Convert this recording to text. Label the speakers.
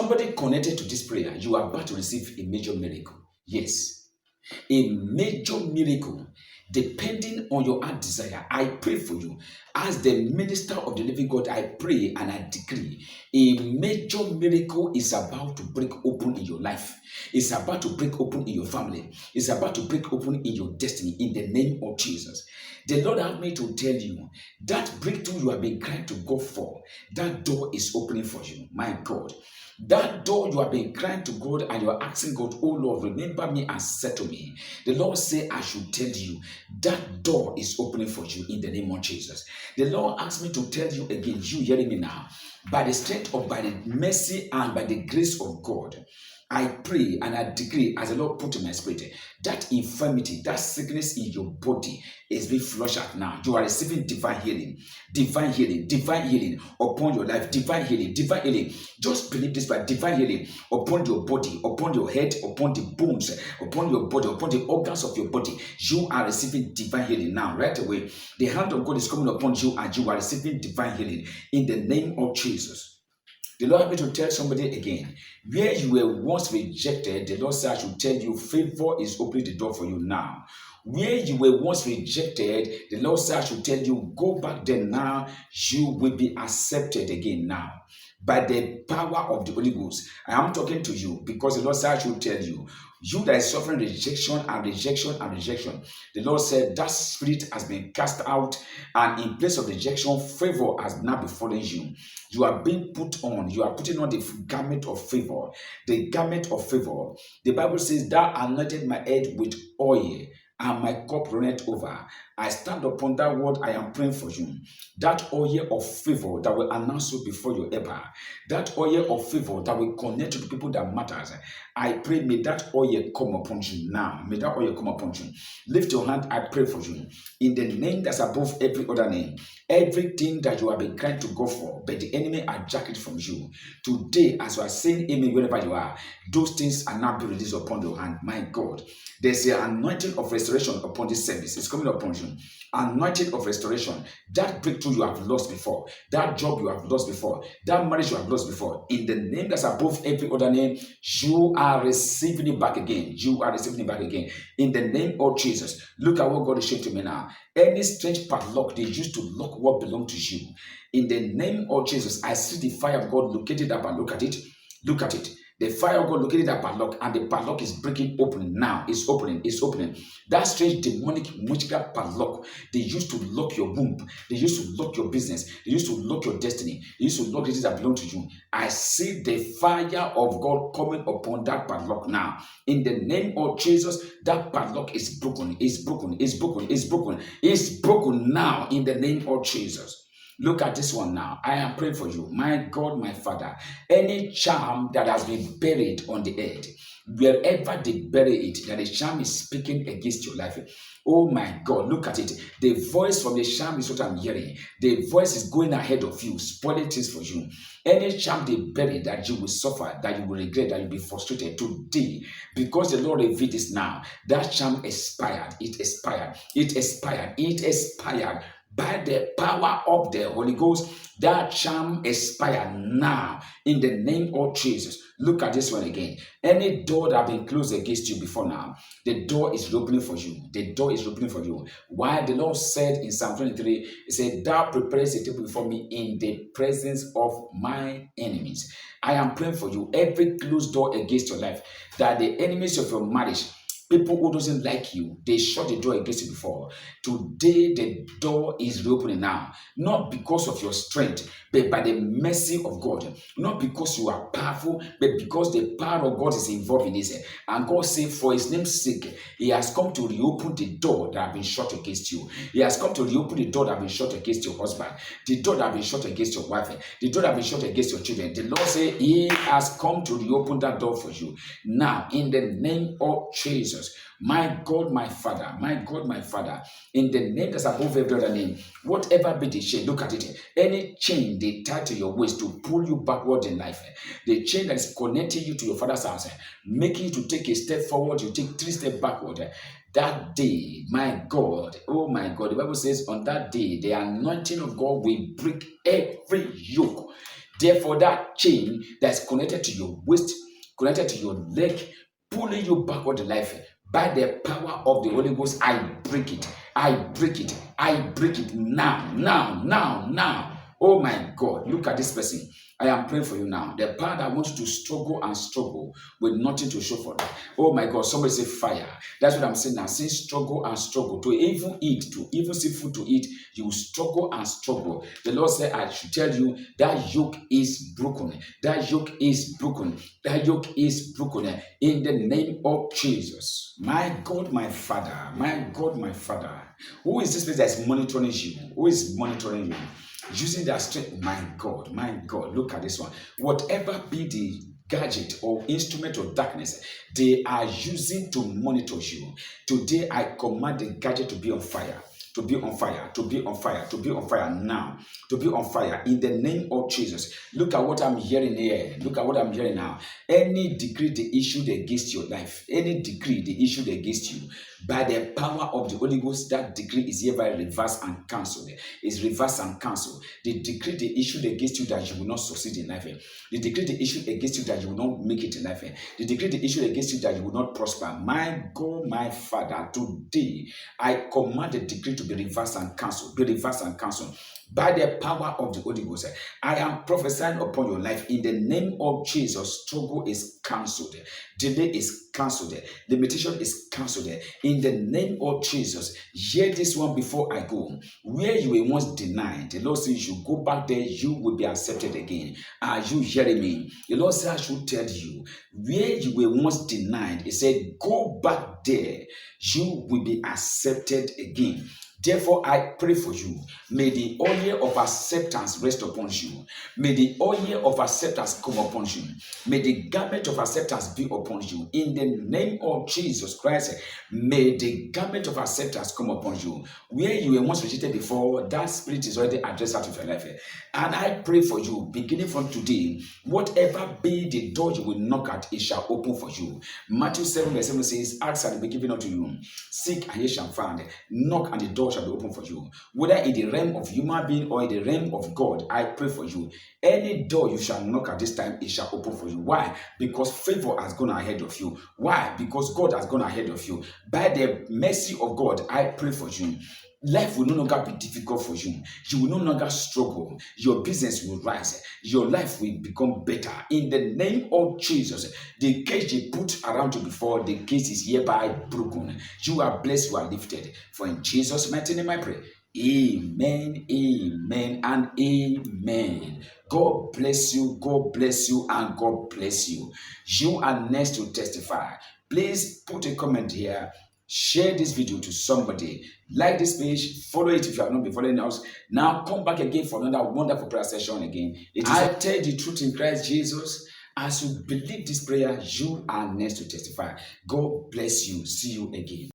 Speaker 1: Somebody connected to this prayer, you are about to receive a major miracle. Yes, a major miracle. Depending on your heart desire, I pray for you. As the minister of the living God, I pray and I decree a major miracle is about to break open in your life. It's about to break open in your family. It's about to break open in your destiny in the name of Jesus. The Lord helped me to tell you that breakthrough you have been crying to God for, that door is opening for you. My God. That door you have been crying to God and you are asking God, oh Lord, remember me and settle me. The Lord said, I should tell you that door is opening for you in the name of Jesus. The Lord asked me to tell you again, you hearing me now, by the strength of, by the mercy and by the grace of God, I pray and I decree as the Lord put in my spirit, that infirmity, that sickness in your body is being flushed out now. You are receiving divine healing upon your life, divine healing. Just believe this by divine healing upon your body, upon your head, upon the bones, upon your body, upon the organs of your body. You are receiving divine healing now, right away. The hand of God is coming upon you and you are receiving divine healing in the name of Jesus. The Lord helped me to tell somebody again, where you were once rejected, the Lord said I should tell you, favor is opening the door for you now. Where you were once rejected, the Lord said I should tell you, go back there now, you will be accepted again now. By the power of the Holy Ghost, I am talking to you because the Lord said I should tell you, you that is suffering rejection, the Lord said that spirit has been cast out, and in place of rejection, favor has now befallen you. You are being put on, you are putting on the garment of favor. The garment of favor. The Bible says, thou anointed my head with oil, and my cup runneth over. I stand upon that word. I am praying for you. That oil of favor that will announce you before you ever. That oil of favor that will connect to the people that matters. I pray, may that oil come upon you now. May that oil come upon you. Lift your hand. I pray for you. In the name that's above every other name. Everything that you have been trying to go for, but the enemy hijacked it from you. Today, as you are saying amen wherever you are, those things are now being released upon your hand. My God, there's an anointing of restoration upon this service. It's coming upon you. Anointing of restoration. That breakthrough you have lost before, that job you have lost before, that marriage you have lost before, in the name that's above every other name, you are receiving it back again. You are receiving it back again. In the name of Jesus. Look at what God is showing to me now. Any strange padlock they used to lock what belonged to you. In the name of Jesus, I see the fire of God located up and look at it. Look at it. The fire of God located that padlock, and the padlock is breaking open now. It's opening. That strange demonic witchcraft padlock, they used to lock your womb. They used to lock your business. They used to lock your destiny. They used to lock the things that belong to you. I see the fire of God coming upon that padlock now. In the name of Jesus, that padlock is broken. It's broken now in the name of Jesus. Look at this one now. I am praying for you. My God, my Father, any charm that has been buried on the earth, wherever they bury it, that the charm is speaking against your life. Oh my God, look at it. The voice from the charm is what I'm hearing. The voice is going ahead of you, spoiling things for you. Any charm they bury that you will suffer, that you will regret, that you will be frustrated today, because the Lord revealed this now. That charm expired. It expired. By the power of the Holy Ghost, that charm expired now in the name of Jesus. Look at this one again. Any door that has been closed against you before now, the door is opening for you. The door is opening for you. Why? The Lord said in Psalm 23, He said, thou preparest a table before me in the presence of my enemies. I am praying for you. Every closed door against your life, that the enemies of your marriage, people who doesn't like you, they shut the door against you before. Today, the door is reopening now. Not because of your strength, but by the mercy of God. Not because you are powerful, but because the power of God is involved in this. And God said, for His name's sake, He has come to reopen the door that has been shut against you. He has come to reopen the door that has been shut against your husband. The door that has been shut against your wife. The door that has been shut against your children. The Lord said, He has come to reopen that door for you. Now, in the name of Jesus, my God, my Father, in the name that's above every other name, whatever be the chain, look at it. Any chain they tie to your waist to pull you backward in life, the chain that is connecting you to your father's house, making you to take a step forward, you take 3 steps backward. That day, my God, oh my God, the Bible says on that day, the anointing of God will break every yoke. Therefore, that chain that's connected to your waist, connected to your leg, pulling you backward in life, by the power of the Holy Ghost, I break it. I break it. I break it now, now, now, now. Oh my God, look at this person. I am praying for you now. The power that wants you to struggle and struggle with nothing to show for it. Oh my God, somebody say fire. That's what I'm saying now. Say struggle and struggle. To even eat, to even see food to eat, you struggle and struggle. The Lord said, I should tell you that yoke is broken. That yoke is broken. That yoke is broken in the name of Jesus. My God, my Father. My God, my Father. Who is this person that is monitoring you? Who is monitoring you? Using that strength, my God, look at this one. Whatever be the gadget or instrument of darkness they are using to monitor you, today I command the gadget to be on fire. To be on fire, to be on fire, to be on fire now, to be on fire in the name of Jesus. Look at what I'm hearing here. Look at what I'm hearing now. Any decree they issued against your life, any decree they issued against you, by the power of the Holy Ghost, that decree is hereby reversed and cancelled. Is reversed and cancelled. The decree they issued against you that you will not succeed in life. The decree they issued against you that you will not make it in life. The decree they issued against you that you will not prosper. My God, my Father, today I command the decree to be reversed and cancelled. Be reversed and cancelled. By the power of the Holy Ghost, I am prophesying upon your life in the name of Jesus. Struggle is cancelled. Delay is cancelled. Limitation is cancelled. In the name of Jesus, hear this one before I go. Where you were once denied, the Lord says you go back there, you will be accepted again. Are you hearing me? The Lord said I should tell you, where you were once denied, He said, go back there, you will be accepted again. Therefore, I pray for you. May the oil of acceptance rest upon you. May the oil of acceptance come upon you. May the garment of acceptance be upon you. In the name of Jesus Christ, may the garment of acceptance come upon you. Where you were once rejected before, that spirit is already addressed out of your life. And I pray for you, beginning from today, whatever be the door you will knock at, it shall open for you. Matthew 7 verse 7 says, ask and it will be given unto you. Seek and ye shall find. Knock and the door shall be open for you. Whether in the realm of human being or in the realm of God, I pray for you. Any door you shall knock at this time, it shall open for you. Why? Because favor has gone ahead of you. Why? Because God has gone ahead of you. By the mercy of God, I pray for you. Life will no longer be difficult for you. You will no longer struggle. Your business will rise. Your life will become better. In the name of Jesus, the cage they put around you before, the cage is hereby broken. You are blessed, you are lifted. For in Jesus' mighty name I pray. Amen, amen, and amen. God bless you, and God bless you. You are next to testify. Please put a comment here. Share this video to somebody. Like this page. Follow it if you have not been following us. Now come back again for another wonderful prayer session again. I tell the truth in Christ Jesus. As you believe this prayer, you are next to testify. God bless you. See you again.